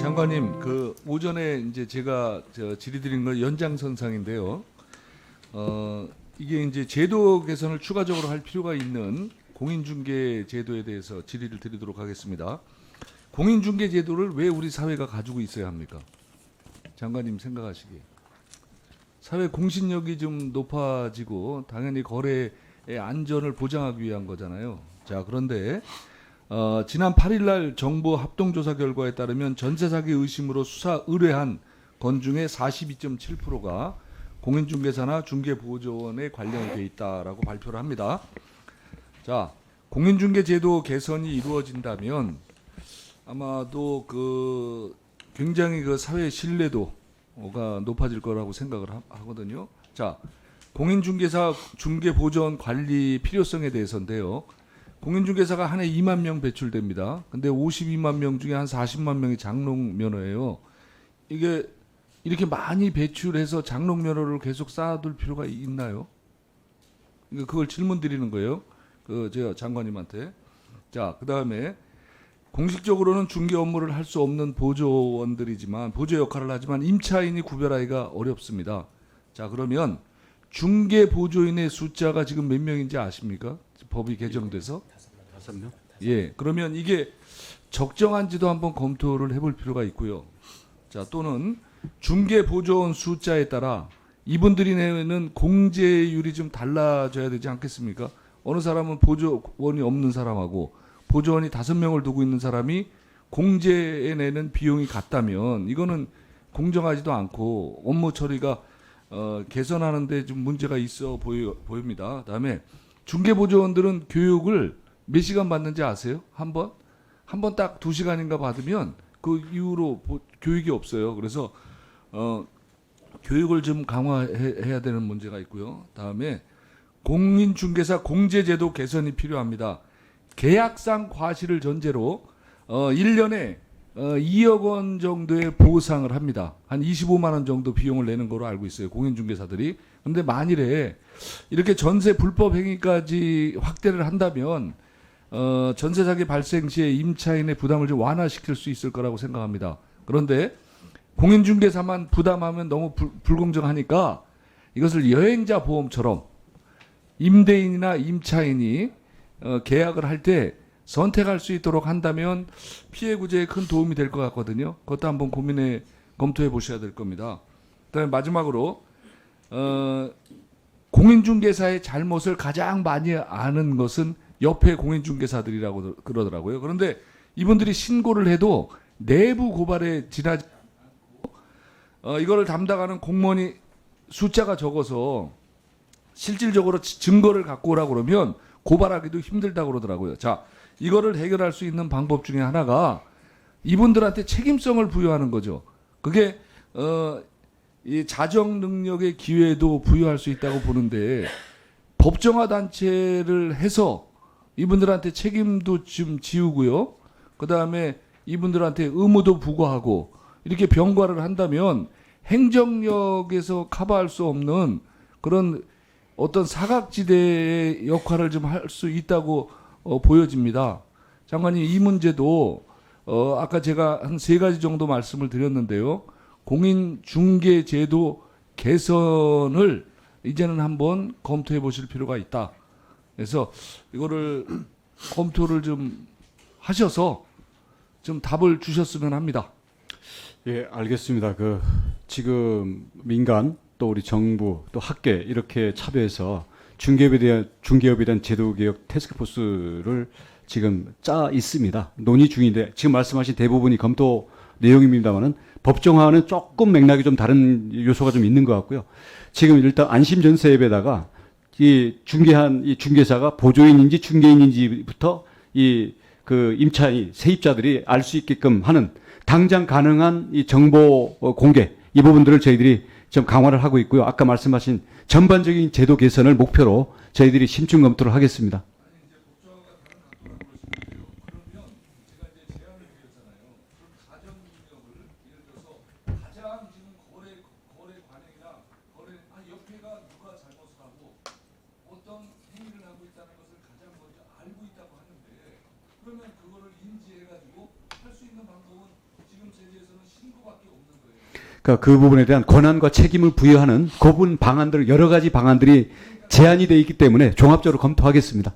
장관님, 그 오전에 이제 제가 질의드린 건 연장선상인데요. 이게 이제 제도 개선을 추가적으로 할 필요가 있는 공인중개 제도에 대해서 질의를 드리도록 하겠습니다. 공인중개 제도를 왜 우리 사회가 가지고 있어야 합니까? 장관님 생각하시기에. 사회 공신력이 좀 높아지고 당연히 거래의 안전을 보장하기 위한 거잖아요. 자, 그런데 지난 8일 날 정부 합동조사 결과에 따르면 전세 사기 의심으로 수사 의뢰한 건 중에 42.7%가 공인중개사나 중개보조원에 관련이 돼 있다라고 발표를 합니다. 자, 공인중개제도 개선이 이루어진다면 아마도 굉장히 사회 신뢰도가 높아질 거라고 생각을 하거든요. 자, 공인중개사 중개보조원 관리 필요성에 대해서인데요. 공인중개사가 한 해 2만 명 배출됩니다. 근데 52만 명 중에 한 40만 명이 장롱 면허예요. 이게 이렇게 많이 배출해서 장롱 면허를 계속 쌓아둘 필요가 있나요? 그걸 질문 드리는 거예요. 제가 장관님한테. 자, 그다음에 공식적으로는 중개 업무를 할 수 없는 보조원들이지만 보조 역할을 하지만 임차인이 구별하기가 어렵습니다. 자, 그러면 중개 보조인의 숫자가 지금 몇 명인지 아십니까? 법이 개정돼서 5명? 예, 그러면 이게 적정한지도 한번 검토를 해볼 필요가 있고요. 자, 또는 중개 보조원 숫자에 따라 이분들이 내는 공제율이 좀 달라져야 되지 않겠습니까? 어느 사람은 보조원이 없는 사람하고 보조원이 5명을 두고 있는 사람이 공제에 내는 비용이 같다면 이거는 공정하지도 않고 업무 처리가 개선하는데 좀 문제가 있어 보입니다. 그다음에 중개보조원들은 교육을 몇 시간 받는지 아세요? 한 번 딱 2시간인가 받으면 그 이후로 교육이 없어요. 그래서 교육을 좀 강화해야 되는 문제가 있고요. 다음에 공인중개사 공제제도 개선이 필요합니다. 계약상 과실을 전제로 1년에 2억 원 정도의 보상을 합니다. 한 25만 원 정도 비용을 내는 거로 알고 있어요. 공인중개사들이. 그런데 만일에 이렇게 전세 불법 행위까지 확대를 한다면 전세 사기 발생 시에 임차인의 부담을 좀 완화시킬 수 있을 거라고 생각합니다. 그런데 공인중개사만 부담하면 너무 불공정하니까 이것을 여행자 보험처럼 임대인이나 임차인이 계약을 할 때 선택할 수 있도록 한다면 피해 구제에 큰 도움이 될 것 같거든요. 그것도 한번 검토해 보셔야 될 겁니다. 그다음에 마지막으로 공인중개사의 잘못을 가장 많이 아는 것은 옆에 공인중개사들이라고 그러더라고요. 그런데 이분들이 신고를 해도 내부 고발에 지나지 않고 이거를 담당하는 공무원이 숫자가 적어서 실질적으로 증거를 갖고 오라고 그러면 고발하기도 힘들다고 그러더라고요. 자, 이거를 해결할 수 있는 방법 중에 하나가 이분들한테 책임성을 부여하는 거죠. 그게 이 자정 능력의 기회도 부여할 수 있다고 보는데 법정화 단체를 해서 이분들한테 책임도 좀 지우고요. 그다음에 이분들한테 의무도 부과하고 이렇게 병과를 한다면 행정력에서 커버할 수 없는 그런 어떤 사각지대의 역할을 좀 할 수 있다고 보여집니다. 장관님, 이 문제도 아까 제가 한 3가지 정도 말씀을 드렸는데요. 공인중개제도 개선을 이제는 한번 검토해 보실 필요가 있다. 그래서 이거를 검토를 좀 하셔서 좀 답을 주셨으면 합니다. 예, 알겠습니다. 지금 민간 또 우리 정부 또 학계 이렇게 참여해서 중개업에 대한 제도 개혁 태스크포스를 지금 짜 있습니다. 논의 중인데 지금 말씀하신 대부분이 검토 내용입니다만은 법정화는 조금 맥락이 좀 다른 요소가 좀 있는 것 같고요. 지금 일단 안심전세앱에다가 이 중개사가 보조인인지 중개인인지부터 임차인 세입자들이 알 수 있게끔 하는 당장 가능한 이 정보 공개 이 부분들을 저희들이 좀 강화를 하고 있고요. 아까 말씀하신 전반적인 제도 개선을 목표로 저희들이 심층 검토를 하겠습니다. 그러면 그거를 인지해가지고 할 수 있는 방법은 지금 세계에서는 그러니까 그 부분에 대한 권한과 책임을 부여하는 그 부분 방안들 여러 가지 방안들이 제안이 돼 있기 때문에 종합적으로 검토하겠습니다.